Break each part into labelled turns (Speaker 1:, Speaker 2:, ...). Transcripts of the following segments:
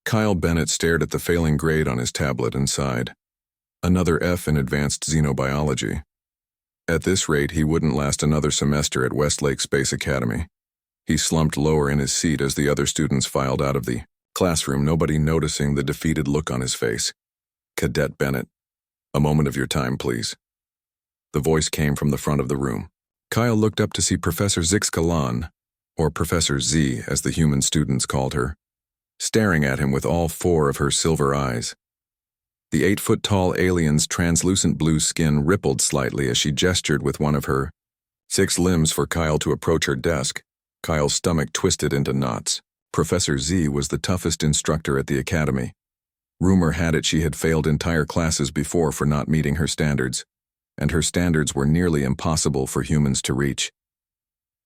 Speaker 1: Kyle Bennett stared at the failing grade on his tablet and sighed. Another F in advanced xenobiology. At this rate, he wouldn't last another semester at Westlake Space Academy. He slumped lower in his seat as the other students filed out of the classroom, nobody noticing the defeated look on his face. "Cadet Bennett, a moment of your time, please." The voice came from the front of the room. Kyle looked up to see Professor Zixkalan, or Professor Z as the human students called her, staring at him with all four of her silver eyes. The 8-foot-tall alien's translucent blue skin rippled slightly as she gestured with one of her 6 limbs for Kyle to approach her desk. Kyle's stomach twisted into knots. Professor Z was the toughest instructor at the academy. Rumor had it she had failed entire classes before for not meeting her standards, and her standards were nearly impossible for humans to reach.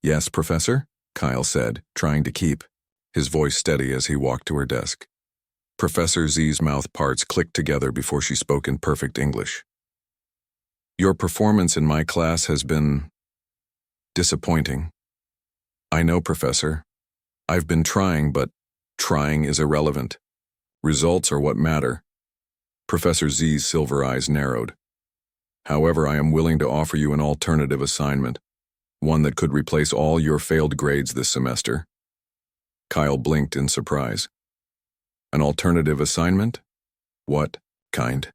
Speaker 1: "Yes, Professor?" Kyle said, trying to keep his voice steady as he walked to her desk. Professor Z's mouth parts clicked together before she spoke in perfect English. "Your performance in my class has been disappointing. I know, Professor. I've been trying, but trying is irrelevant. Results are what matter." Professor Z's silver eyes narrowed. "However, I am willing to offer you an alternative assignment, one that could replace all your failed grades this semester." Kyle blinked in surprise. "An alternative assignment? What kind?"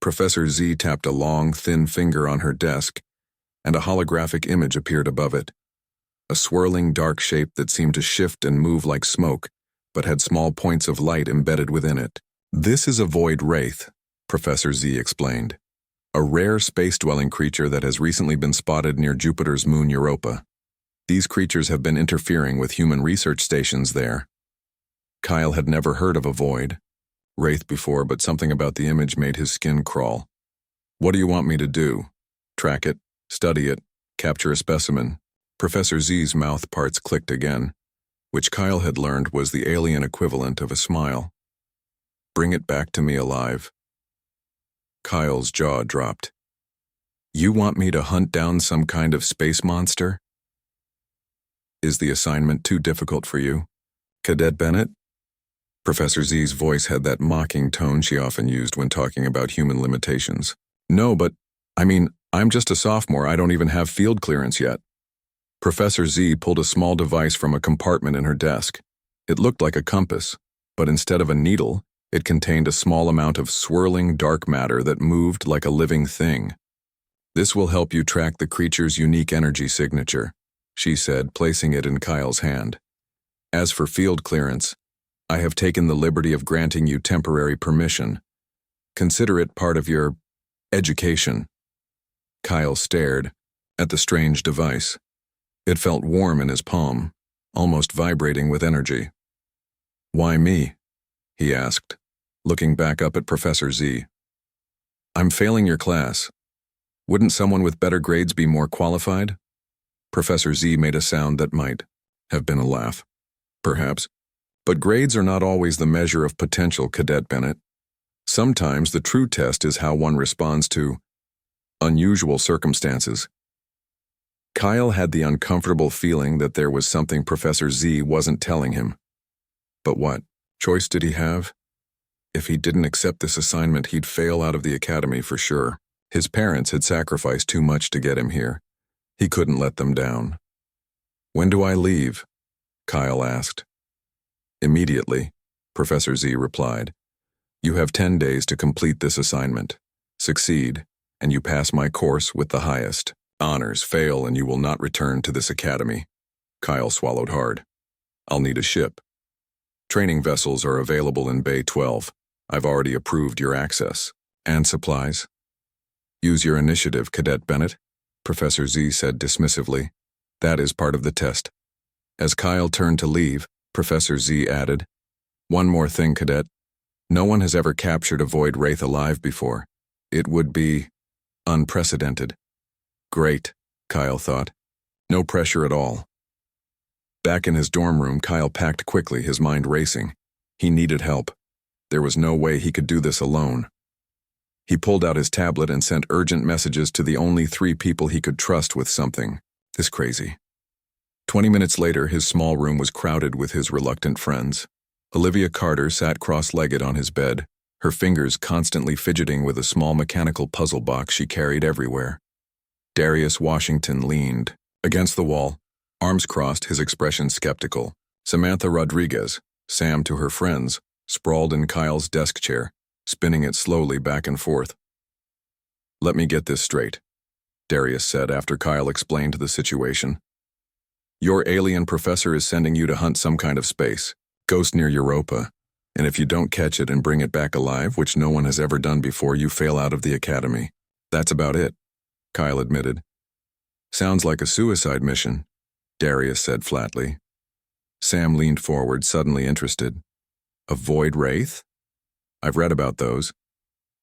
Speaker 1: Professor Z tapped a long, thin finger on her desk, and a holographic image appeared above it. A swirling dark shape that seemed to shift and move like smoke, but had small points of light embedded within it. "This is a void wraith," Professor Z explained. "A rare space-dwelling creature that has recently been spotted near Jupiter's moon Europa. These creatures have been interfering with human research stations there." Kyle had never heard of a void wraith before, but something about the image made his skin crawl. "What do you want me to do? Track it, study it, capture a specimen?" Professor Z's mouth parts clicked again, which Kyle had learned was the alien equivalent of a smile. "Bring it back to me alive." Kyle's jaw dropped. "You want me to hunt down some kind of space monster? Is the assignment too difficult for you, Cadet Bennett?" Professor Z's voice had that mocking tone she often used when talking about human limitations. "No, but, I'm just a sophomore. I don't even have field clearance yet." Professor Z pulled a small device from a compartment in her desk. It looked like a compass, but instead of a needle, it contained a small amount of swirling dark matter that moved like a living thing. "This will help you track the creature's unique energy signature," she said, placing it in Kyle's hand. "As for field clearance, I have taken the liberty of granting you temporary permission. Consider it part of your education." Kyle stared at the strange device. It felt warm in his palm, almost vibrating with energy. "Why me?" he asked, looking back up at Professor Z. "I'm failing your class. Wouldn't someone with better grades be more qualified?" Professor Z made a sound that might have been a laugh. "Perhaps. But grades are not always the measure of potential, Cadet Bennett. Sometimes the true test is how one responds to unusual circumstances." Kyle had the uncomfortable feeling that there was something Professor Z wasn't telling him. But what choice did he have? If he didn't accept this assignment, he'd fail out of the academy for sure. His parents had sacrificed too much to get him here. He couldn't let them down. "When do I leave?" Kyle asked. "Immediately," Professor Z replied. "You have 10 days to complete this assignment. Succeed, and you pass my course with the highest honors. Fail, and you will not return to this academy." Kyle swallowed hard. "I'll need a ship. Training vessels are available in Bay 12. I've already approved your access. And supplies?" "Use your initiative, Cadet Bennett," Professor Z said dismissively. "That is part of the test." As Kyle turned to leave, Professor Z added, "One more thing, Cadet. No one has ever captured a void wraith alive before. It would be unprecedented." Great, Kyle thought. No pressure at all. Back in his dorm room, Kyle packed quickly, his mind racing. He needed help. There was no way he could do this alone. He pulled out his tablet and sent urgent messages to the only 3 people he could trust with something this crazy. 20 minutes later, his small room was crowded with his reluctant friends. Olivia Carter sat cross-legged on his bed, her fingers constantly fidgeting with a small mechanical puzzle box she carried everywhere. Darius Washington leaned against the wall, arms crossed, his expression skeptical. Samantha Rodriguez, Sam to her friends, sprawled in Kyle's desk chair, spinning it slowly back and forth. "Let me get this straight," Darius said after Kyle explained the situation. "Your alien professor is sending you to hunt some kind of space ghost near Europa, and if you don't catch it and bring it back alive, which no one has ever done before, you fail out of the academy. That's about it," Kyle admitted. "Sounds like a suicide mission," Darius said flatly. Sam leaned forward, suddenly interested. "A void wraith? I've read about those.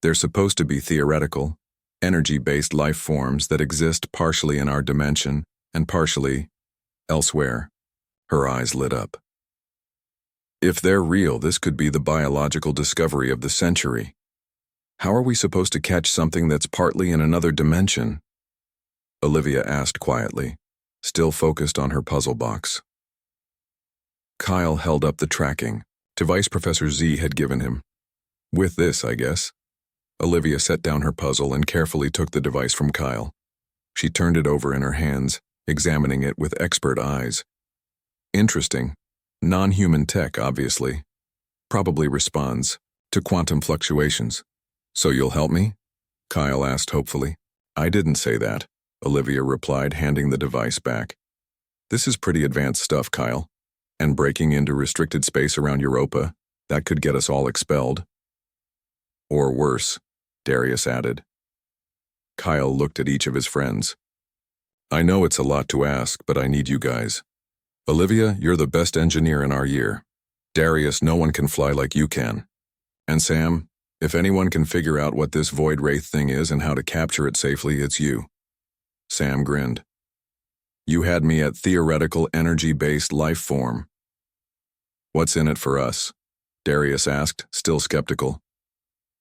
Speaker 1: They're supposed to be theoretical, energy-based life forms that exist partially in our dimension and partially elsewhere." Her eyes lit up. "If they're real, this could be the biological discovery of the century. How are we supposed to catch something that's partly in another dimension?" Olivia asked quietly, still focused on her puzzle box. Kyle held up the tracking device Professor Z had given him. "With this, I guess." Olivia set down her puzzle and carefully took the device from Kyle. She turned it over in her hands, examining it with expert eyes. "Interesting. Non-human tech, obviously. Probably responds to quantum fluctuations. So you'll help me?" Kyle asked hopefully. "I didn't say that," Olivia replied, handing the device back. "This is pretty advanced stuff, Kyle. And breaking into restricted space around Europa, that could get us all expelled." "Or worse," Darius added. Kyle looked at each of his friends. "I know it's a lot to ask, but I need you guys. Olivia, you're the best engineer in our year. Darius, no one can fly like you can. And Sam, if anyone can figure out what this void wraith thing is and how to capture it safely, it's you." Sam grinned. "You had me at theoretical energy-based life form." "What's in it for us?" Darius asked, still skeptical.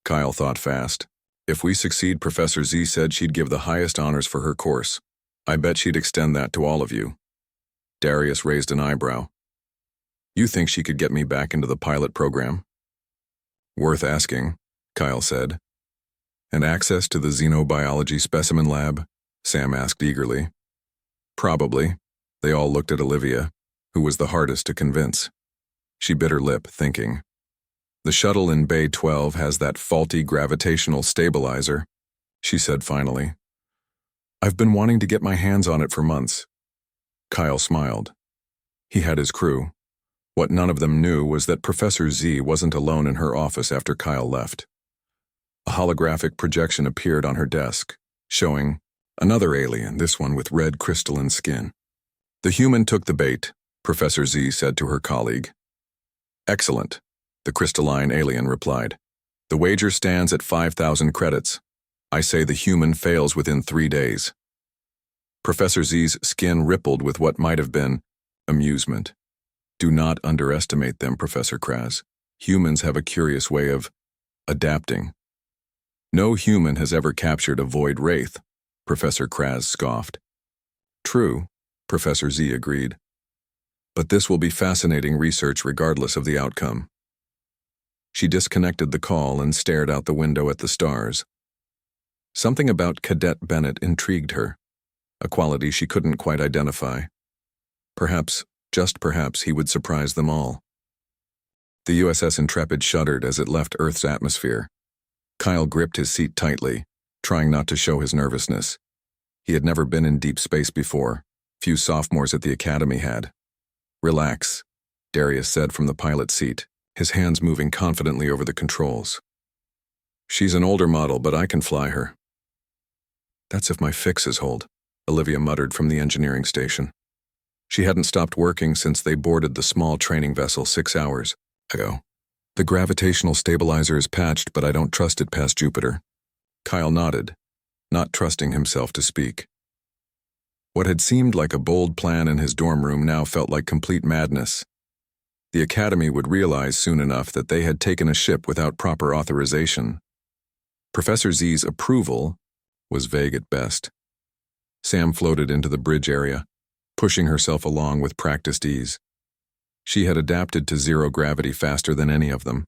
Speaker 1: Kyle thought fast. "If we succeed, Professor Z said she'd give the highest honors for her course. I bet she'd extend that to all of you." Darius raised an eyebrow. "You think she could get me back into the pilot program?" "Worth asking," Kyle said. "And access to the xenobiology specimen lab?" Sam asked eagerly. "Probably." They all looked at Olivia, who was the hardest to convince. She bit her lip, thinking. "The shuttle in Bay 12 has that faulty gravitational stabilizer," she said finally. "I've been wanting to get my hands on it for months." Kyle smiled. He had his crew. What none of them knew was that Professor Z wasn't alone in her office after Kyle left. A holographic projection appeared on her desk, showing another alien, this one with red crystalline skin. "The human took the bait," Professor Z said to her colleague. "Excellent," the crystalline alien replied. "The wager stands at 5,000 credits. I say the human fails within 3 days." Professor Z's skin rippled with what might have been amusement. "Do not underestimate them, Professor Kraz. Humans have a curious way of adapting." "No human has ever captured a void wraith," Professor Kraz scoffed. "True," Professor Z agreed. "But this will be fascinating research regardless of the outcome." She disconnected the call and stared out the window at the stars. Something about Cadet Bennett intrigued her, a quality she couldn't quite identify. Perhaps, just perhaps, he would surprise them all. The USS Intrepid shuddered as it left Earth's atmosphere. Kyle gripped his seat tightly, trying not to show his nervousness. He had never been in deep space before. Few sophomores at the academy had. "Relax," Darius said from the pilot seat, his hands moving confidently over the controls. "She's an older model, but I can fly her." "That's if my fixes hold," Olivia muttered from the engineering station. She hadn't stopped working since they boarded the small training vessel 6 hours ago. "The gravitational stabilizer is patched, but I don't trust it past Jupiter." Kyle nodded, not trusting himself to speak. What had seemed like a bold plan in his dorm room now felt like complete madness. The academy would realize soon enough that they had taken a ship without proper authorization. Professor Z's approval was vague at best. Sam floated into the bridge area, pushing herself along with practiced ease. She had adapted to zero gravity faster than any of them.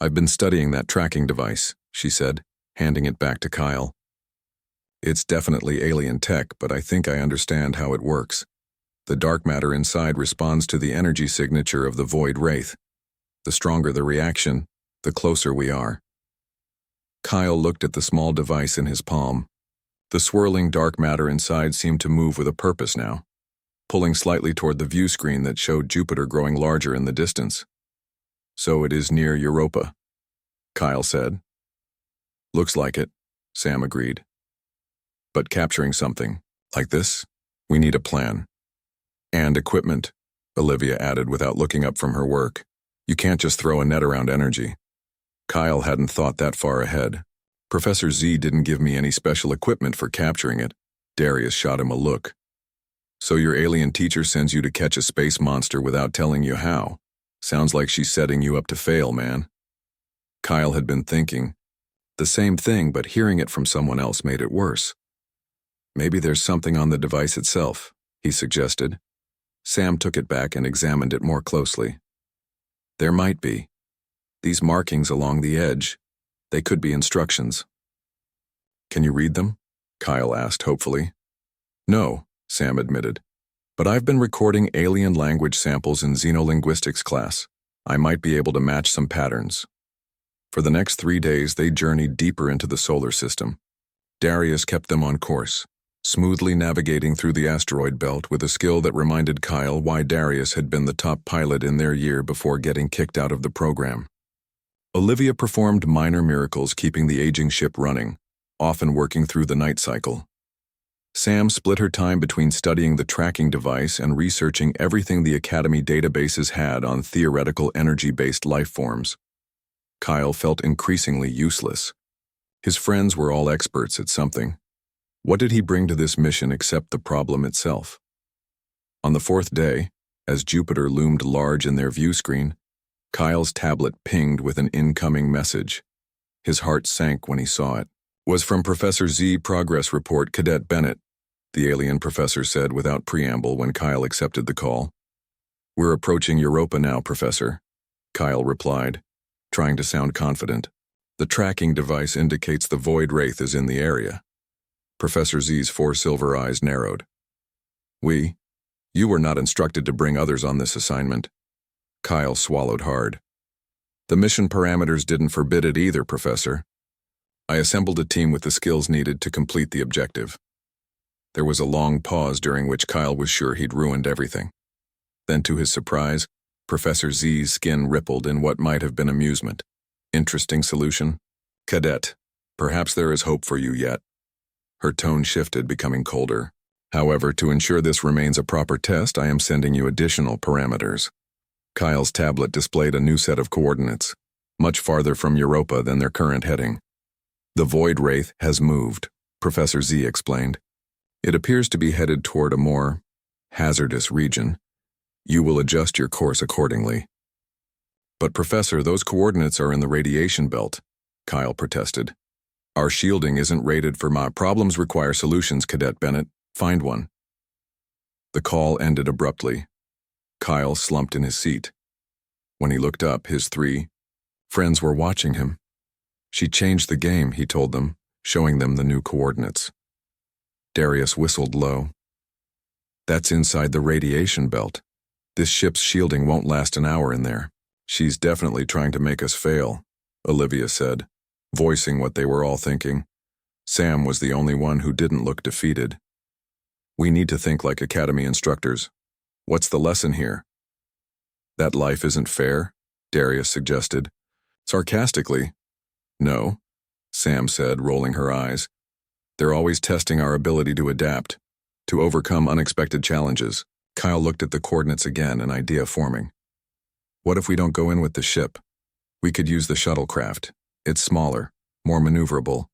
Speaker 1: "I've been studying that tracking device," she said, handing it back to Kyle. "It's definitely alien tech, but I think I understand how it works. The dark matter inside responds to the energy signature of the void wraith. The stronger the reaction, the closer we are." Kyle looked at the small device in his palm. The swirling dark matter inside seemed to move with a purpose now, pulling slightly toward the view screen that showed Jupiter growing larger in the distance. "So it is near Europa," Kyle said. "Looks like it," Sam agreed. "But capturing something like this, we need a plan. And equipment," Olivia added without looking up from her work. "You can't just throw a net around energy." Kyle hadn't thought that far ahead. "Professor Z didn't give me any special equipment for capturing it." Darius shot him a look. "So your alien teacher sends you to catch a space monster without telling you how? Sounds like she's setting you up to fail, man." Kyle had been thinking the same thing, but hearing it from someone else made it worse. "Maybe there's something on the device itself," he suggested. Sam took it back and examined it more closely. "There might be. These markings along the edge, they could be instructions." "Can you read them?" Kyle asked hopefully. "No," Sam admitted. "But I've been recording alien language samples in xenolinguistics class. I might be able to match some patterns." For the next 3 days, they journeyed deeper into the solar system. Darius kept them on course, smoothly navigating through the asteroid belt with a skill that reminded Kyle why Darius had been the top pilot in their year before getting kicked out of the program. Olivia performed minor miracles keeping the aging ship running, often working through the night cycle. Sam split her time between studying the tracking device and researching everything the Academy databases had on theoretical energy-based life forms. Kyle felt increasingly useless. His friends were all experts at something. What did he bring to this mission except the problem itself? On the 4th day, as Jupiter loomed large in their view screen, Kyle's tablet pinged with an incoming message. His heart sank when he saw it. "Was from Professor Z Progress Report Cadet Bennett," the alien professor said without preamble when Kyle accepted the call. "We're approaching Europa now, Professor," Kyle replied, trying to sound confident. "The tracking device indicates the void wraith is in the area." Professor Z's 4 silver eyes narrowed. You were not instructed to bring others on this assignment." Kyle swallowed hard. "The mission parameters didn't forbid it either, Professor. I assembled a team with the skills needed to complete the objective." There was a long pause during which Kyle was sure he'd ruined everything. Then, to his surprise, Professor Z's skin rippled in what might have been amusement. "Interesting solution? Cadet, perhaps there is hope for you yet." Her tone shifted, becoming colder. "However, to ensure this remains a proper test, I am sending you additional parameters." Kyle's tablet displayed a new set of coordinates, much farther from Europa than their current heading. "The void wraith has moved," Professor Z explained. "It appears to be headed toward a more hazardous region. You will adjust your course accordingly." "But Professor, those coordinates are in the radiation belt," Kyle protested. "Our shielding isn't rated for my problems require solutions, Cadet Bennett. Find one." The call ended abruptly. Kyle slumped in his seat. When he looked up, his 3 friends were watching him. "She changed the game," he told them, showing them the new coordinates. Darius whistled low. "That's inside the radiation belt. This ship's shielding won't last an hour in there." "She's definitely trying to make us fail," Olivia said, voicing what they were all thinking. Sam was the only one who didn't look defeated. "We need to think like Academy instructors. What's the lesson here?" "That life isn't fair," Darius suggested. Sarcastically. "No," Sam said, rolling her eyes. "They're always testing our ability to adapt, to overcome unexpected challenges." Kyle looked at the coordinates again, an idea forming. "What if we don't go in with the ship? We could use the shuttlecraft. It's smaller, more maneuverable."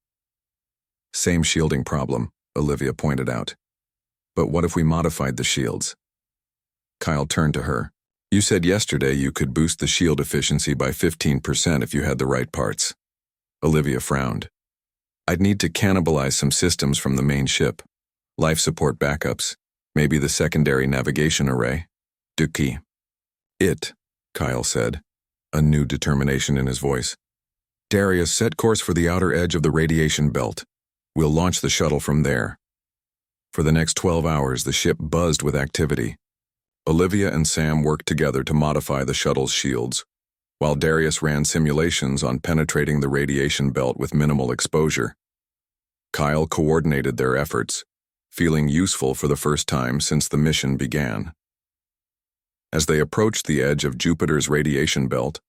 Speaker 1: "Same shielding problem," Olivia pointed out. "But what if we modified the shields?" Kyle turned to her. "You said yesterday you could boost the shield efficiency by 15% if you had the right parts." Olivia frowned. "I'd need to cannibalize some systems from the main ship. Life support backups, maybe the secondary navigation array. Dookie." It, Kyle said, a new determination in his voice. Darius, set course for the outer edge of the radiation belt. We'll launch the shuttle from there. For the next 12 hours, the ship buzzed with activity. Olivia and Sam worked together to modify the shuttle's shields, while Darius ran simulations on penetrating the radiation belt with minimal exposure. Kyle coordinated their efforts, feeling useful for the first time since the mission began. As they approached the edge of Jupiter's radiation belt,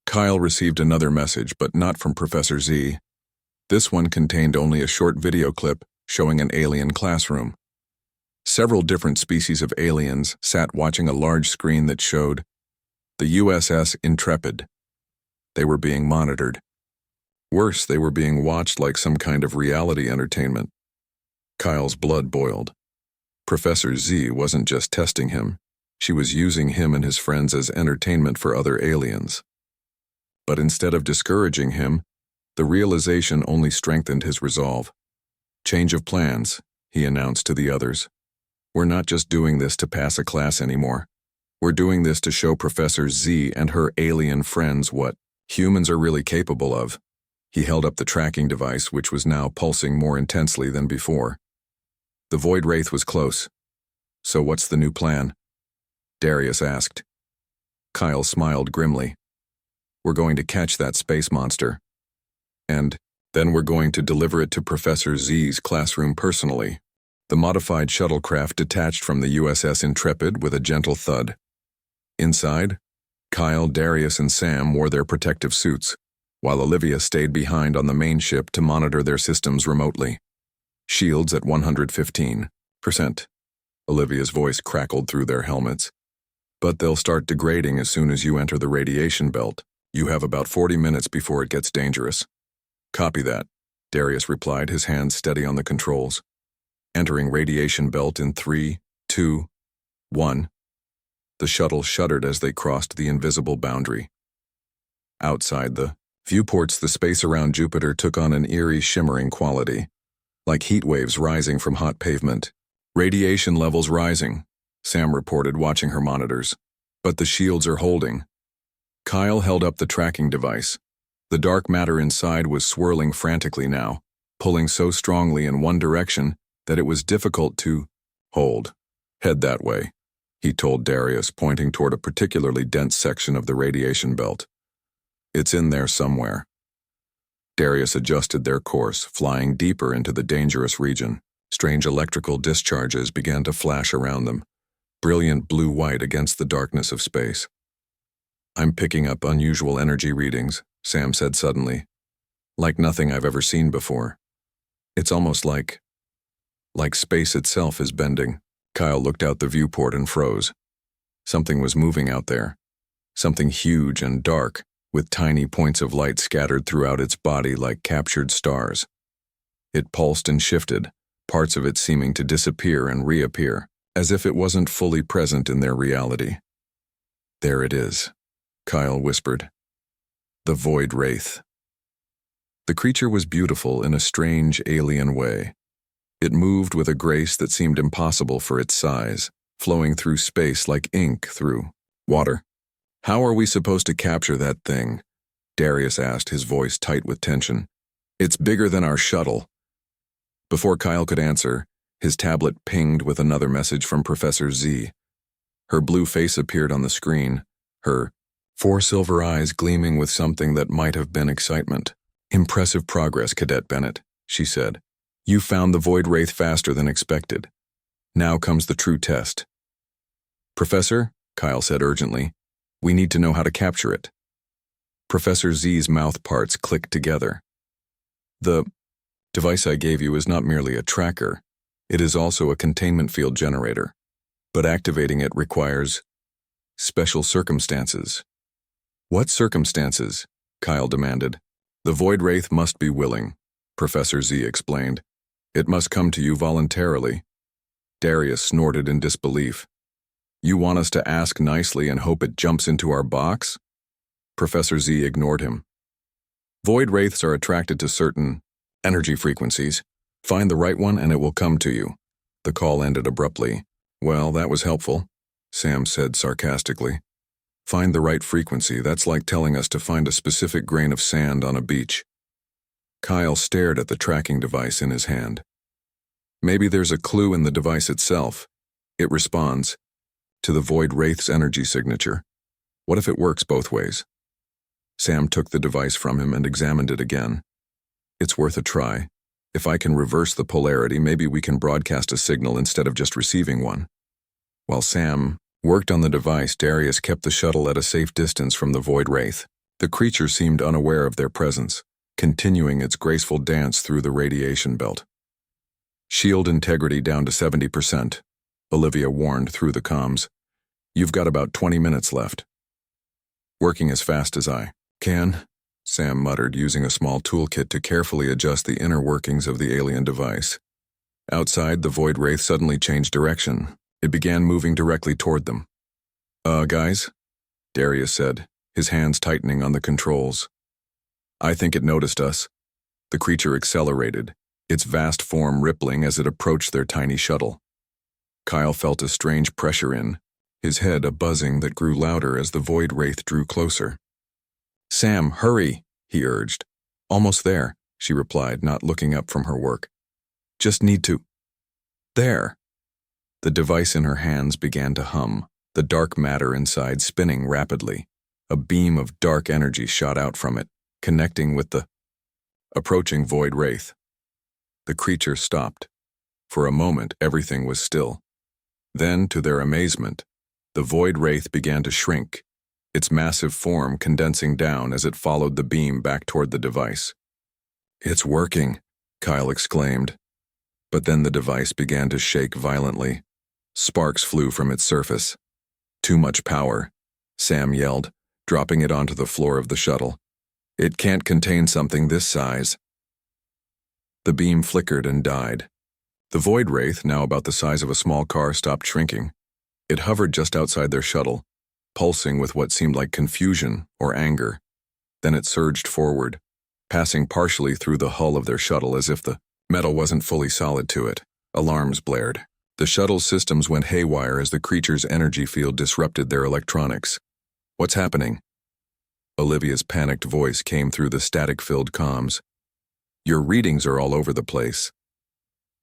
Speaker 1: Kyle received another message, but not from Professor Z. This one contained only a short video clip showing an alien classroom. Several different species of aliens sat watching a large screen that showed the USS Intrepid. They were being monitored. Worse, they were being watched like some kind of reality entertainment. Kyle's blood boiled. Professor Z wasn't just testing him. She was using him and his friends as entertainment for other aliens. But instead of discouraging him, the realization only strengthened his resolve. Change of plans, he announced to the others. We're not just doing this to pass a class anymore. We're doing this to show Professor Z and her alien friends what humans are really capable of. He held up the tracking device, which was now pulsing more intensely than before. The Void Wraith was close. So what's the new plan? Darius asked. Kyle smiled grimly. We're going to catch that space monster. And then we're going to deliver it to Professor Z's classroom personally. The modified shuttlecraft detached from the USS Intrepid with a gentle thud. Inside, Kyle, Darius, and Sam wore their protective suits, while Olivia stayed behind on the main ship to monitor their systems remotely. Shields at 115%. Olivia's voice crackled through their helmets. But they'll start degrading as soon as you enter the radiation belt. You have about 40 minutes before it gets dangerous. Copy that, Darius replied, his hands steady on the controls. Entering radiation belt in 3, 2, 1. The shuttle shuddered as they crossed the invisible boundary. Outside the viewports, the space around Jupiter took on an eerie, shimmering quality, like heat waves rising from hot pavement. Radiation levels rising, Sam reported, watching her monitors. But the shields are holding. Kyle held up the tracking device. The dark matter inside was swirling frantically now, pulling so strongly in one direction that it was difficult to hold. Head that way, he told Darius, pointing toward a particularly dense section of the radiation belt. It's in there somewhere. Darius adjusted their course, flying deeper into the dangerous region. Strange electrical discharges began to flash around them, brilliant blue-white against the darkness of space. I'm picking up unusual energy readings, Sam said suddenly. Like nothing I've ever seen before. It's almost like space itself is bending. Kyle looked out the viewport and froze. Something was moving out there. Something huge and dark, with tiny points of light scattered throughout its body like captured stars. It pulsed and shifted, parts of it seeming to disappear and reappear, as if it wasn't fully present in their reality. There it is, Kyle whispered. The Void Wraith. The creature was beautiful in a strange alien way. It moved with a grace that seemed impossible for its size, flowing through space like ink through water. How are we supposed to capture that thing? Darius asked, his voice tight with tension. It's bigger than our shuttle. Before Kyle could answer, his tablet pinged with another message from Professor Z. Her blue face appeared on the screen, her 4 silver eyes gleaming with something that might have been excitement. Impressive progress, Cadet Bennett, she said. You found the Void Wraith faster than expected. Now comes the true test. Professor, Kyle said urgently, we need to know how to capture it. Professor Z's mouth parts clicked together. The device I gave you is not merely a tracker. It is also a containment field generator. But activating it requires special circumstances. What circumstances? Kyle demanded. The Void Wraith must be willing, Professor Z explained. It must come to you voluntarily. Darius snorted in disbelief. You want us to ask nicely and hope it jumps into our box? Professor Z ignored him. Void Wraiths are attracted to certain energy frequencies. Find the right one and it will come to you. The call ended abruptly. Well, that was helpful, Sam said sarcastically. Find the right frequency. That's like telling us to find a specific grain of sand on a beach. Kyle stared at the tracking device in his hand. Maybe there's a clue in the device itself. It responds to the Void Wraith's energy signature. What if it works both ways? Sam took the device from him and examined it again. It's worth a try. If I can reverse the polarity, maybe we can broadcast a signal instead of just receiving one. While Sam worked on the device, Darius kept the shuttle at a safe distance from the Void Wraith. The creature seemed unaware of their presence, continuing its graceful dance through the radiation belt. Shield integrity down to 70%, Olivia warned through the comms. You've got about 20 minutes left. Working as fast as I can, Sam muttered, using a small toolkit to carefully adjust the inner workings of the alien device. Outside, the Void Wraith suddenly changed direction. It began moving directly toward them. Guys? Darius said, his hands tightening on the controls. I think it noticed us. The creature accelerated, its vast form rippling as it approached their tiny shuttle. Kyle felt a strange pressure in, his head a buzzing that grew louder as the Void Wraith drew closer. Sam, hurry, he urged. Almost there, she replied, not looking up from her work. Just need to. There. The device in her hands began to hum, the dark matter inside spinning rapidly. A beam of dark energy shot out from it, connecting with the approaching Void Wraith. The creature stopped. For a moment, everything was still. Then, to their amazement, the Void Wraith began to shrink, its massive form condensing down as it followed the beam back toward the device. It's working, Kyle exclaimed. But then the device began to shake violently. Sparks flew from its surface. Too much power, Sam yelled, dropping it onto the floor of the shuttle. It can't contain something this size. The beam flickered and died. The Void Wraith, now about the size of a small car, stopped shrinking. It hovered just outside their shuttle, pulsing with what seemed like confusion or anger. Then it surged forward, passing partially through the hull of their shuttle as if the metal wasn't fully solid to it. Alarms blared. The shuttle's systems went haywire as the creature's energy field disrupted their electronics. What's happening? Olivia's panicked voice came through the static-filled comms. Your readings are all over the place.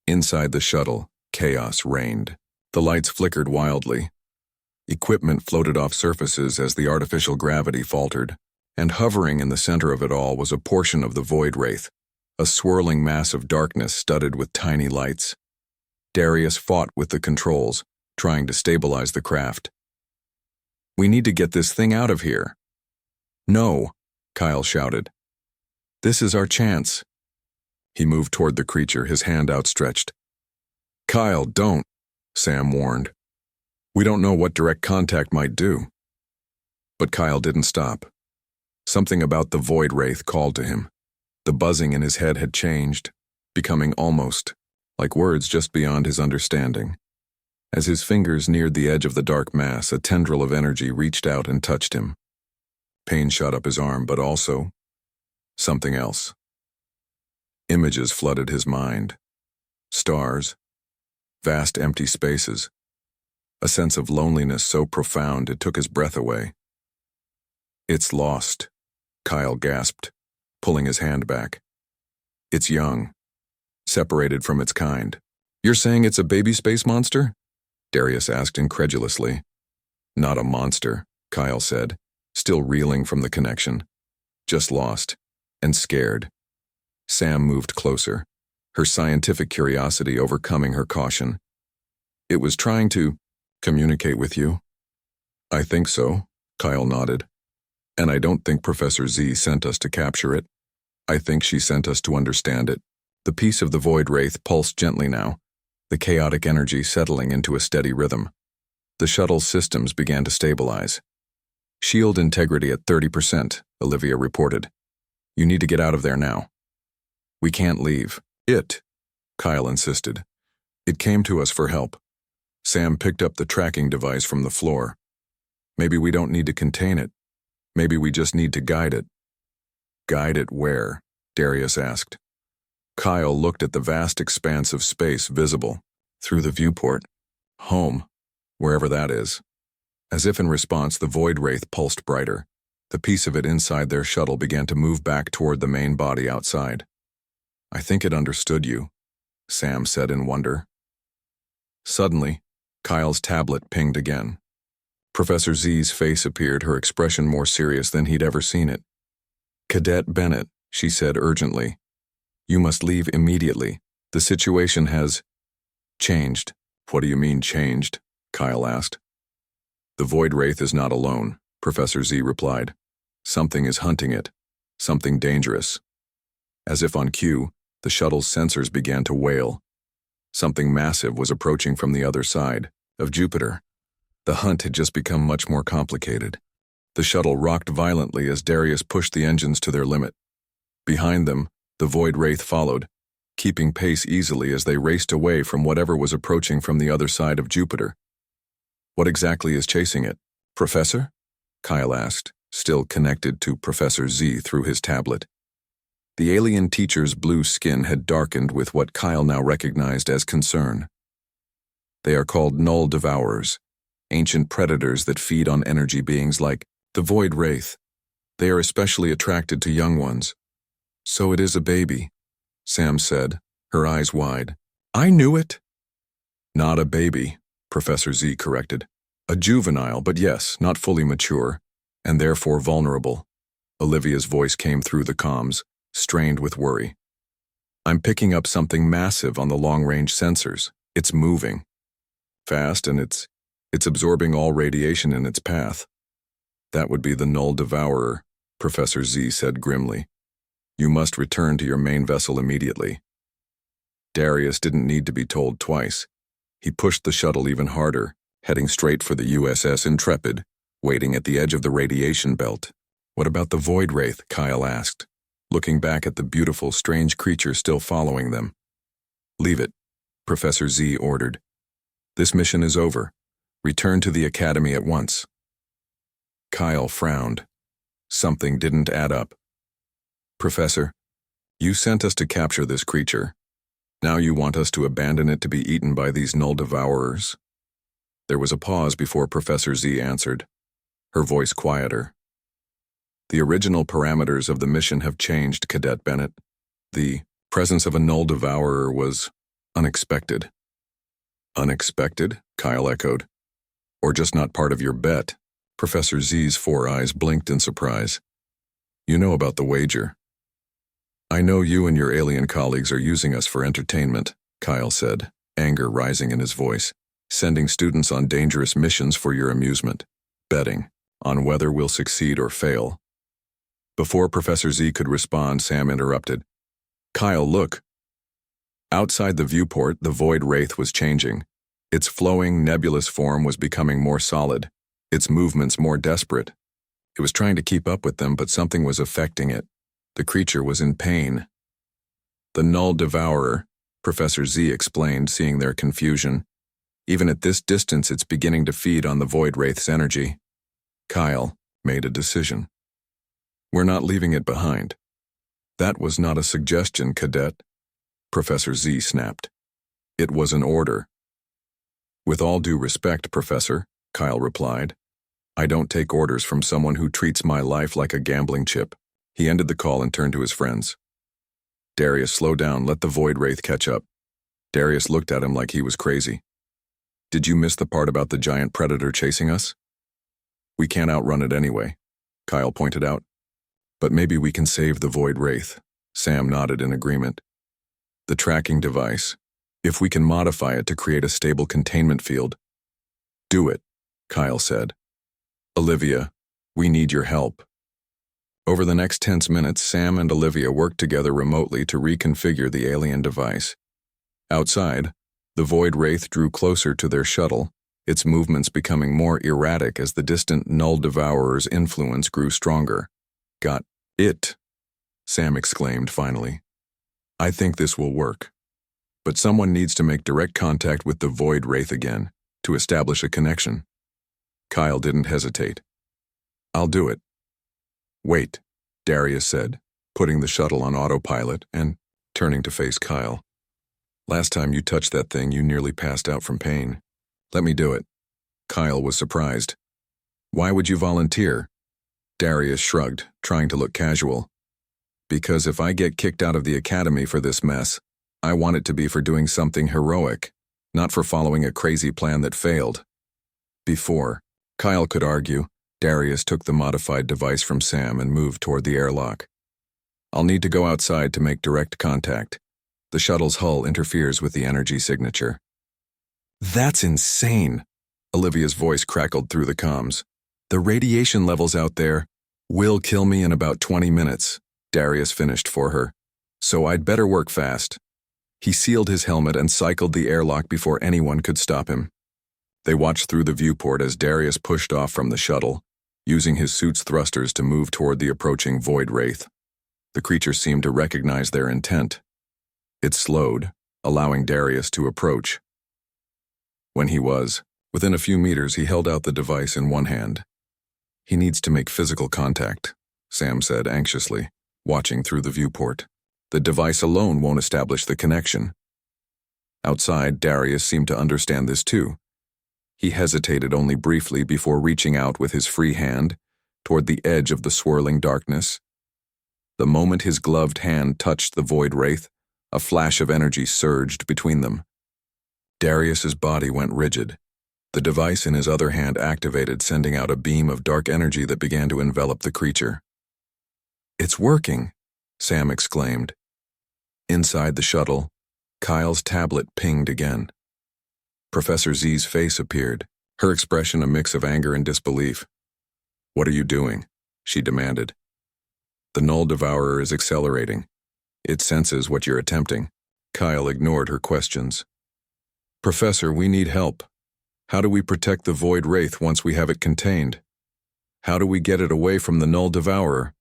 Speaker 1: Inside the shuttle, chaos reigned. The lights flickered wildly. Equipment floated off surfaces as the artificial gravity faltered, and hovering in the center of it all was a portion of the Void Wraith, a swirling mass of darkness studded with tiny lights. Darius fought with the controls, trying to stabilize the craft. We need to get this thing out of here. No, Kyle shouted. This is our chance. He moved toward the creature, his hand outstretched. Kyle, don't, Sam warned. We don't know what direct contact might do. But Kyle didn't stop. Something about the Void Wraith called to him. The buzzing in his head had changed, becoming almost like words just beyond his understanding. As his fingers neared the edge of the dark mass, a tendril of energy reached out and touched him. Pain shot up his arm, but also something else. Images flooded his mind. Stars, vast empty spaces. A sense of loneliness so profound it took his breath away. It's lost, Kyle gasped, pulling his hand back. It's young, separated from its kind. You're saying it's a baby space monster? Darius asked incredulously. Not a monster, Kyle said, still reeling from the connection. Just lost, and scared. Sam moved closer, her scientific curiosity overcoming her caution. It was trying to communicate with you? I think so, Kyle nodded. And I don't think Professor Z sent us to capture it. I think she sent us to understand it. The piece of the Void Wraith pulsed gently now, the chaotic energy settling into a steady rhythm. The shuttle's systems began to stabilize. Shield integrity at 30%, Olivia reported. You need to get out of there now. We can't leave. Kyle insisted. It came to us for help. Sam picked up the tracking device from the floor. Maybe we don't need to contain it. Maybe we just need to guide it. Guide it where? Darius asked. Kyle looked at the vast expanse of space visible through the viewport. Home, wherever that is. As if in response, the void wraith pulsed brighter. The piece of it inside their shuttle began to move back toward the main body outside. "I think it understood you," Sam said in wonder. Suddenly, Kyle's tablet pinged again. Professor Z's face appeared, her expression more serious than he'd ever seen it. "Cadet Bennett," she said urgently. "You must leave immediately. The situation has changed." "What do you mean, changed?" Kyle asked. "The void wraith is not alone," Professor Z replied. "Something is hunting it. Something dangerous." As if on cue, the shuttle's sensors began to wail. Something massive was approaching from the other side of Jupiter. The hunt had just become much more complicated. The shuttle rocked violently as Darius pushed the engines to their limit. Behind them, the void wraith followed, keeping pace easily as they raced away from whatever was approaching from the other side of Jupiter. "What exactly is chasing it, Professor?" Kyle asked, still connected to Professor Z through his tablet. The alien teacher's blue skin had darkened with what Kyle now recognized as concern. "They are called null devourers, ancient predators that feed on energy beings like the void wraith. They are especially attracted to young ones." "So it is a baby," Sam said, her eyes wide. "I knew it." "Not a baby," Professor Z corrected. "A juvenile, but yes, not fully mature, and therefore vulnerable." Olivia's voice came through the comms, strained with worry. "I'm picking up something massive on the long-range sensors. It's moving fast, and it's absorbing all radiation in its path." "That would be the null devourer," Professor Z said grimly. "You must return to your main vessel immediately." Darius didn't need to be told twice. He pushed the shuttle even harder, heading straight for the USS Intrepid, waiting at the edge of the radiation belt. "What about the void wraith?" Kyle asked, looking back at the beautiful, strange creature still following them. "Leave it," Professor Z ordered. "This mission is over. Return to the Academy at once." Kyle frowned. Something didn't add up. "Professor, you sent us to capture this creature. Now you want us to abandon it to be eaten by these null devourers?" There was a pause before Professor Z answered, her voice quieter. "The original parameters of the mission have changed, Cadet Bennett. The presence of a null devourer was unexpected." "Unexpected?" Kyle echoed. "Or just not part of your bet?" Professor Z's four eyes blinked in surprise. "You know about the wager." "I know you and your alien colleagues are using us for entertainment," Kyle said, anger rising in his voice. "Sending students on dangerous missions for your amusement. Betting on whether we'll succeed or fail." Before Professor Z could respond, Sam interrupted. "Kyle, look." Outside the viewport, the void wraith was changing. Its flowing, nebulous form was becoming more solid, its movements more desperate. It was trying to keep up with them, but something was affecting it. The creature was in pain. "The null devourer," Professor Z explained, seeing their confusion. "Even at this distance, it's beginning to feed on the void wraith's energy." Kyle made a decision. "We're not leaving it behind." "That was not a suggestion, Cadet," Professor Z snapped. "It was an order." "With all due respect, Professor," Kyle replied, "I don't take orders from someone who treats my life like a gambling chip." He ended the call and turned to his friends. "Darius, slow down, let the void wraith catch up." Darius looked at him like he was crazy. "Did you miss the part about the giant predator chasing us?" "We can't outrun it anyway," Kyle pointed out. "But maybe we can save the void wraith." Sam nodded in agreement. "The tracking device. If we can modify it to create a stable containment field." "Do it," Kyle said. "Olivia, we need your help." Over the next tense minutes, Sam and Olivia worked together remotely to reconfigure the alien device. Outside, the void wraith drew closer to their shuttle, its movements becoming more erratic as the distant null devourer's influence grew stronger. "Got it," Sam exclaimed finally. "I think this will work. But someone needs to make direct contact with the void wraith again to establish a connection." Kyle didn't hesitate. "I'll do it." "Wait," Darius said, putting the shuttle on autopilot and turning to face Kyle. "Last time you touched that thing, you nearly passed out from pain. Let me do it." Kyle was surprised. Why would you volunteer? Darius shrugged, trying to look casual. Because if I get kicked out of the academy for this mess, I want it to be for doing something heroic, not for following a crazy plan that failed. Before Kyle could argue, Darius took the modified device from Sam and moved toward the airlock. I'll need to go outside to make direct contact. The shuttle's hull interferes with the energy signature. That's insane, Olivia's voice crackled through the comms. The radiation levels out there will kill me in about 20 minutes, Darius finished for her. So I'd better work fast. He sealed his helmet and cycled the airlock before anyone could stop him. They watched through the viewport as Darius pushed off from the shuttle, using his suit's thrusters to move toward the approaching void wraith. The creature seemed to recognize their intent. It slowed, allowing Darius to approach. When he was within a few meters, he held out the device in one hand. He needs to make physical contact, Sam said anxiously, watching through the viewport. The device alone won't establish the connection. Outside, Darius seemed to understand this too. He hesitated only briefly before reaching out with his free hand toward the edge of the swirling darkness. The moment his gloved hand touched the void wraith, a flash of energy surged between them. Darius's body went rigid. The device in his other hand activated, sending out a beam of dark energy that began to envelop the creature. It's working, Sam exclaimed. Inside the shuttle, Kyle's tablet pinged again. Professor Z's face appeared, her expression a mix of anger and disbelief. What are you doing? She demanded. The Null Devourer is accelerating. It senses what you're attempting. Kyle ignored her questions. Professor, we need help. How do we protect the Void Wraith once we have it contained? How do we get it away from the Null Devourer?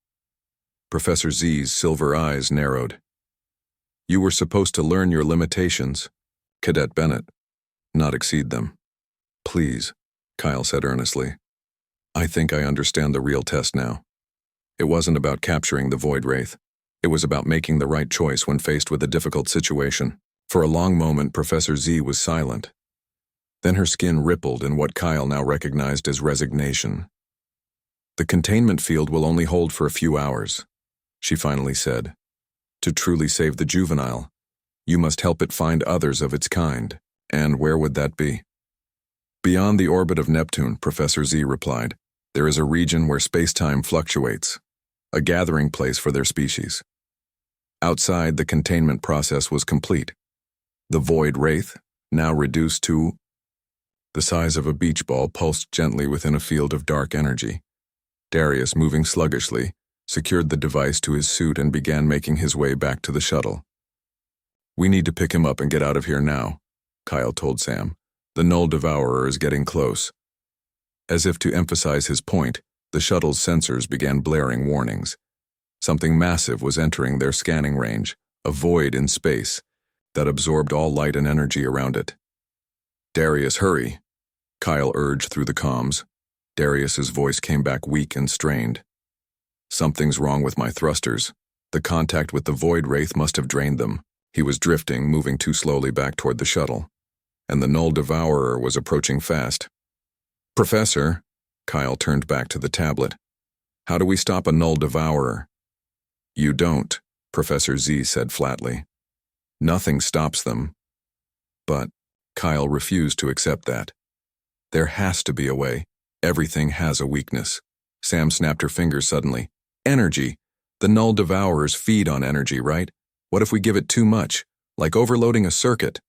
Speaker 1: Professor Z's silver eyes narrowed. You were supposed to learn your limitations, Cadet Bennett, not exceed them. Please, Kyle said earnestly. I think I understand the real test now. It wasn't about capturing the Void Wraith. It was about making the right choice when faced with a difficult situation. For a long moment, Professor Z was silent. Then her skin rippled in what Kyle now recognized as resignation. The containment field will only hold for a few hours, she finally said. To truly save the juvenile, you must help it find others of its kind. And where would that be? Beyond the orbit of Neptune, Professor Z replied. There is a region where space-time fluctuates, a gathering place for their species. Outside, the containment process was complete. The Void Wraith, now reduced to the size of a beach ball, pulsed gently within a field of dark energy. Darius, moving sluggishly, secured the device to his suit and began making his way back to the shuttle. We need to pick him up and get out of here now, Kyle told Sam. The Null Devourer is getting close. As if to emphasize his point, the shuttle's sensors began blaring warnings. Something massive was entering their scanning range, a void in space that absorbed all light and energy around it. Darius, hurry, Kyle urged through the comms. Darius's voice came back weak and strained. Something's wrong with my thrusters. The contact with the Void Wraith must have drained them. He was drifting, moving too slowly back toward the shuttle. And the Null Devourer was approaching fast. Professor, Kyle turned back to the tablet. How do we stop a Null Devourer? You don't, Professor Z said flatly. Nothing stops them. But Kyle refused to accept that. There has to be a way. Everything has a weakness. Sam snapped her fingers suddenly. Energy. The Null Devourers feed on energy, right? What if we give it too much, like overloading a circuit?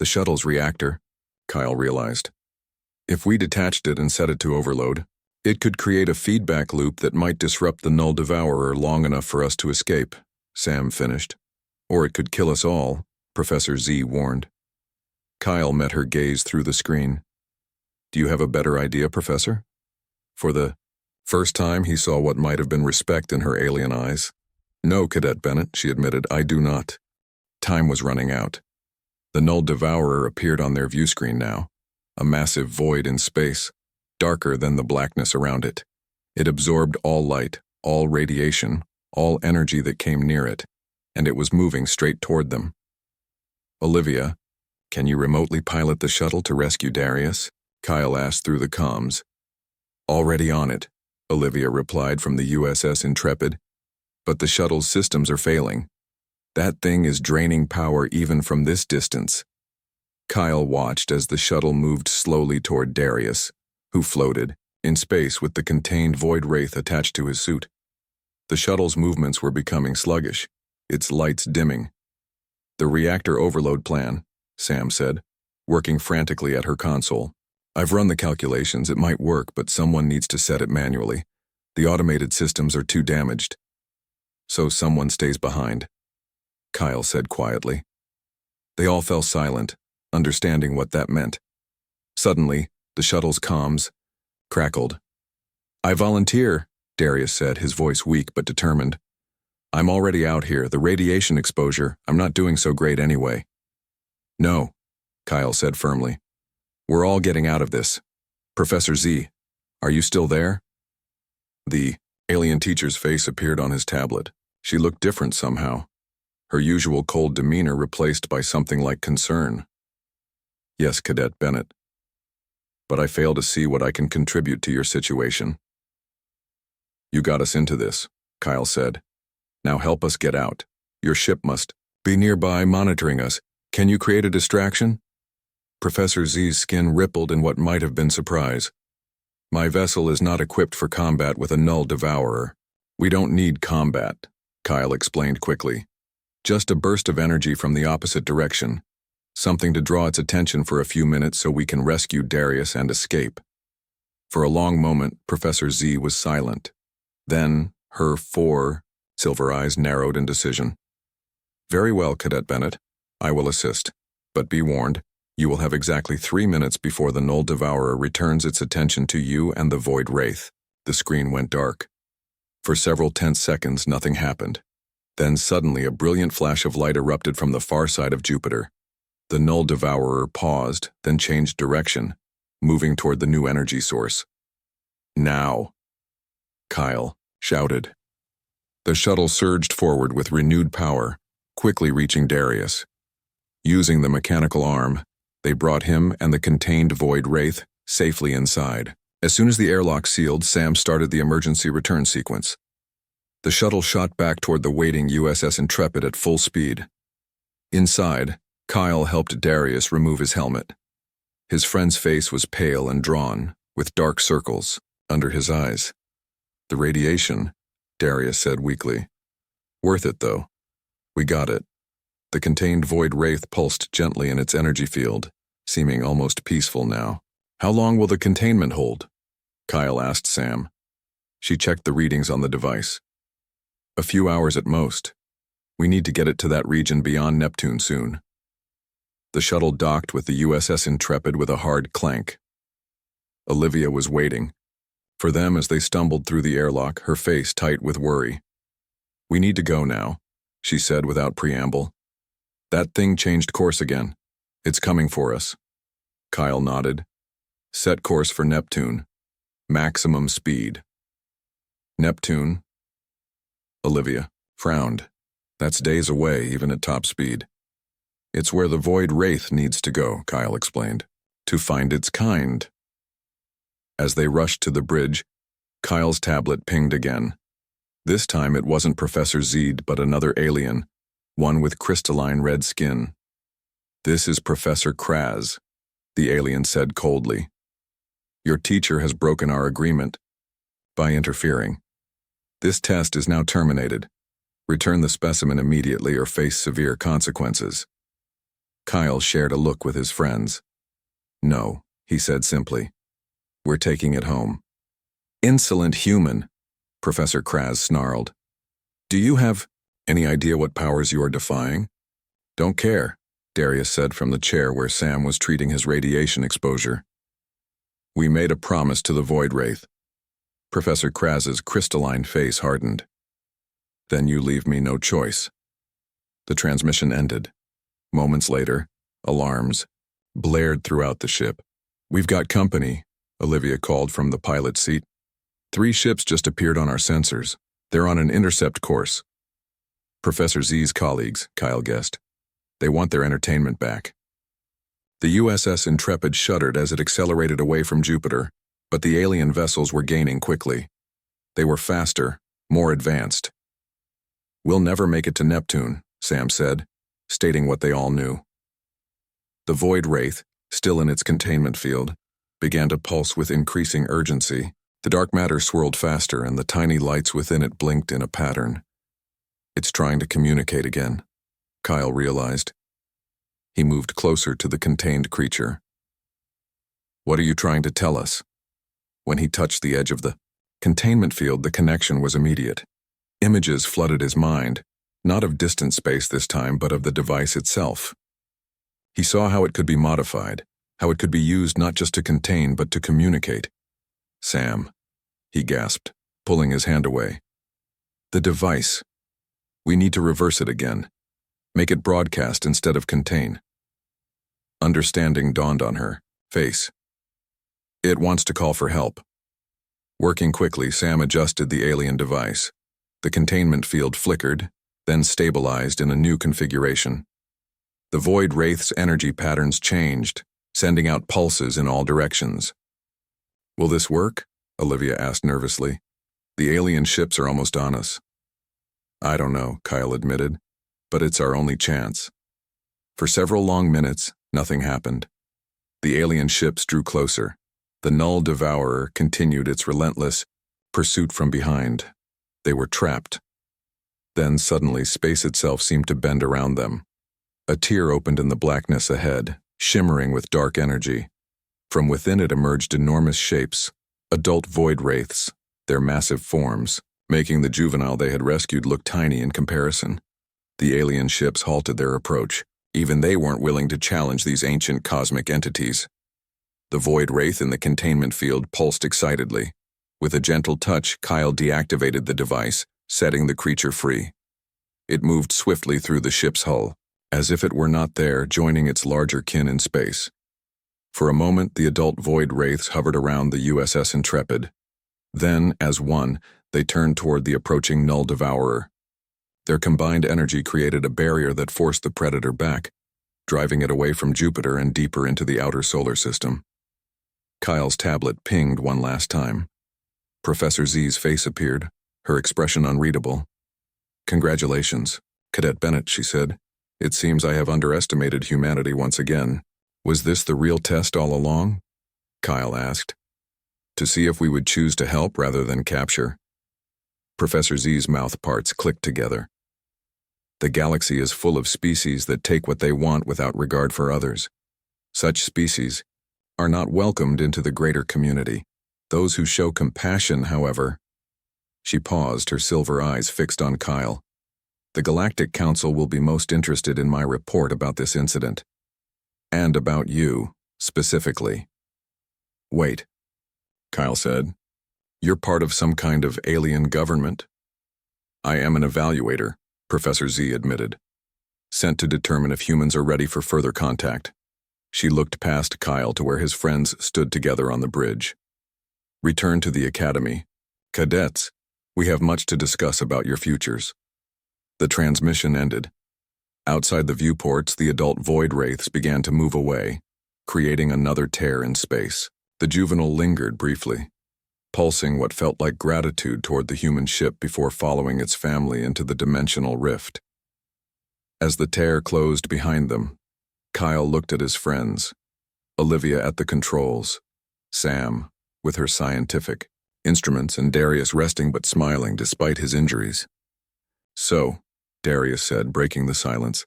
Speaker 1: The shuttle's reactor, Kyle realized. If we detached it and set it to overload, it could create a feedback loop that might disrupt the Null Devourer long enough for us to escape, Sam finished. Or it could kill us all, Professor Z warned. Kyle met her gaze through the screen. Do you have a better idea, Professor? For the first time, he saw what might have been respect in her alien eyes. No, Cadet Bennett, she admitted, I do not. Time was running out. The Null Devourer appeared on their view screen now, a massive void in space, darker than the blackness around it. It absorbed all light, all radiation, all energy that came near it, and it was moving straight toward them. Olivia, can you remotely pilot the shuttle to rescue Darius? Kyle asked through the comms. Already on it, Olivia replied from the USS Intrepid. But the shuttle's systems are failing. That thing is draining power even from this distance. Kyle watched as the shuttle moved slowly toward Darius, who floated in space with the contained void wraith attached to his suit. The shuttle's movements were becoming sluggish, its lights dimming. "The reactor overload plan," Sam said, working frantically at her console. "I've run the calculations. It might work, but someone needs to set it manually. The automated systems are too damaged." "So someone stays behind," Kyle said quietly. They all fell silent, understanding what that meant. Suddenly, the shuttle's comms crackled. "I volunteer," Darius said, his voice weak but determined. "I'm already out here. The radiation exposure, I'm not doing so great anyway." "No," Kyle said firmly. "We're all getting out of this. Professor Z, are you still there?" The alien teacher's face appeared on his tablet. She looked different somehow, her usual cold demeanor replaced by something like concern. "Yes, Cadet Bennett. But I fail to see what I can contribute to your situation." "You got us into this," Kyle said. "Now help us get out. Your ship must be nearby monitoring us. Can you create a distraction?" Professor Z's skin rippled in what might have been surprise. "My vessel is not equipped for combat with a null devourer." "We don't need combat," Kyle explained quickly. "Just a burst of energy from the opposite direction. Something to draw its attention for a few minutes so we can rescue Darius and escape." For a long moment, Professor Z was silent. Then, her silver eyes narrowed in decision. "Very well, Cadet Bennett. I will assist. But be warned, you will have exactly 3 minutes before the Null Devourer returns its attention to you and the Void Wraith." The screen went dark. For several tense seconds, nothing happened. Then suddenly a brilliant flash of light erupted from the far side of Jupiter. The Null Devourer paused, then changed direction, moving toward the new energy source. "Now!" Kyle shouted. The shuttle surged forward with renewed power, quickly reaching Darius. Using the mechanical arm, they brought him and the contained Void Wraith safely inside. As soon as the airlock sealed, Sam started the emergency return sequence. The shuttle shot back toward the waiting USS Intrepid at full speed. Inside, Kyle helped Darius remove his helmet. His friend's face was pale and drawn, with dark circles under his eyes. "The radiation," Darius said weakly. "Worth it, though. We got it." The contained Void Wraith pulsed gently in its energy field, seeming almost peaceful now. "How long will the containment hold?" Kyle asked Sam. She checked the readings on the device. "A few hours at most. We need to get it to that region beyond Neptune soon." The shuttle docked with the USS Intrepid with a hard clank. Olivia was waiting for them as they stumbled through the airlock, her face tight with worry. "We need to go now," she said without preamble. "That thing changed course again. It's coming for us." Kyle nodded. "Set course for Neptune. Maximum speed." "Neptune?" Olivia frowned. "That's days away, even at top speed." "It's where the Void Wraith needs to go," Kyle explained, "to find its kind." As they rushed to the bridge, Kyle's tablet pinged again. This time it wasn't Professor Zed, but another alien, one with crystalline red skin. "This is Professor Kraz," the alien said coldly. "Your teacher has broken our agreement by interfering. This test is now terminated. Return the specimen immediately or face severe consequences." Kyle shared a look with his friends. "No," he said simply. "We're taking it home." "Insolent human," Professor Kraz snarled. "Do you have any idea what powers you are defying?" "Don't care," Darius said from the chair where Sam was treating his radiation exposure. "We made a promise to the Void Wraith." Professor Kraz's crystalline face hardened. "Then you leave me no choice." The transmission ended. Moments later, alarms blared throughout the ship. "We've got company," Olivia called from the pilot's seat. 3 ships just appeared on our sensors. They're on an intercept course." "Professor Z's colleagues," Kyle guessed. "They want their entertainment back." The USS Intrepid shuddered as it accelerated away from Jupiter, But the alien vessels were gaining quickly. They were faster, more advanced. "We'll never make it to Neptune," Sam said, stating what they all knew. The void wraith, still in its containment field, began to pulse with increasing urgency. The dark matter swirled faster, and the tiny lights within it blinked in a pattern. "It's trying to communicate again," Kyle realized. He moved closer to the contained creature. "What are you trying to tell us?" When he touched the edge of the containment field, the connection was immediate. Images flooded his mind, not of distant space this time, but of the device itself. He saw how it could be modified, how it could be used not just to contain but to communicate. "Sam," he gasped, pulling his hand away. "The device. We need to reverse it again. Make it broadcast instead of contain." Understanding dawned on her face. "It wants to call for help." Working quickly, Sam adjusted the alien device. The containment field flickered, then stabilized in a new configuration. The void wraith's energy patterns changed, sending out pulses in all directions. "Will this work?" Olivia asked nervously. "The alien ships are almost on us." "I don't know," Kyle admitted, "but it's our only chance." For several long minutes, nothing happened. The alien ships drew closer. The Null Devourer continued its relentless pursuit from behind. They were trapped. Then suddenly space itself seemed to bend around them. A tear opened in the blackness ahead, shimmering with dark energy. From within it emerged enormous shapes, adult void wraiths, their massive forms, making the juvenile they had rescued look tiny in comparison. The alien ships halted their approach. Even they weren't willing to challenge these ancient cosmic entities. The void wraith in the containment field pulsed excitedly. With a gentle touch, Kyle deactivated the device, setting the creature free. It moved swiftly through the ship's hull, as if it were not there, joining its larger kin in space. For a moment, the adult void wraiths hovered around the USS Intrepid. Then, as one, they turned toward the approaching Null Devourer. Their combined energy created a barrier that forced the Predator back, driving it away from Jupiter and deeper into the outer solar system. Kyle's tablet pinged one last time. Professor Z's face appeared, her expression unreadable. "Congratulations, Cadet Bennett," she said. "It seems I have underestimated humanity once again." "Was this the real test all along?" Kyle asked. "To see if we would choose to help rather than capture?" Professor Z's mouth parts clicked together. "The galaxy is full of species that take what they want without regard for others. Such species are not welcomed into the greater community. Those who show compassion, however—" She paused, her silver eyes fixed on Kyle. "The Galactic Council will be most interested in my report about this incident. And about you, specifically." "Wait," Kyle said. "You're part of some kind of alien government?" "I am an evaluator," Professor Z admitted. "Sent to determine if humans are ready for further contact." She looked past Kyle to where his friends stood together on the bridge. "Return to the academy. Cadets, we have much to discuss about your futures." The transmission ended. Outside the viewports, the adult void wraiths began to move away, creating another tear in space. The juvenile lingered briefly, pulsing what felt like gratitude toward the human ship before following its family into the dimensional rift. As the tear closed behind them, Kyle looked at his friends, Olivia at the controls, Sam with her scientific instruments, and Darius resting but smiling despite his injuries. "So," Darius said, breaking the silence,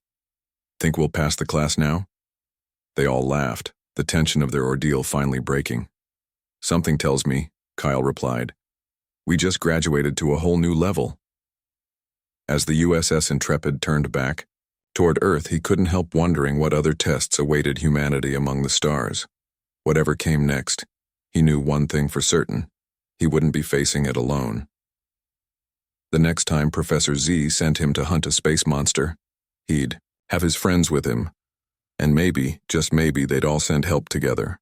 Speaker 1: "think we'll pass the class now?" They all laughed, the tension of their ordeal finally breaking. "Something tells me," Kyle replied, "we just graduated to a whole new level." As the USS Intrepid turned back toward Earth, he couldn't help wondering what other tests awaited humanity among the stars. Whatever came next, he knew one thing for certain: he wouldn't be facing it alone. The next time Professor Z sent him to hunt a space monster, he'd have his friends with him, and maybe, just maybe, they'd all send help together.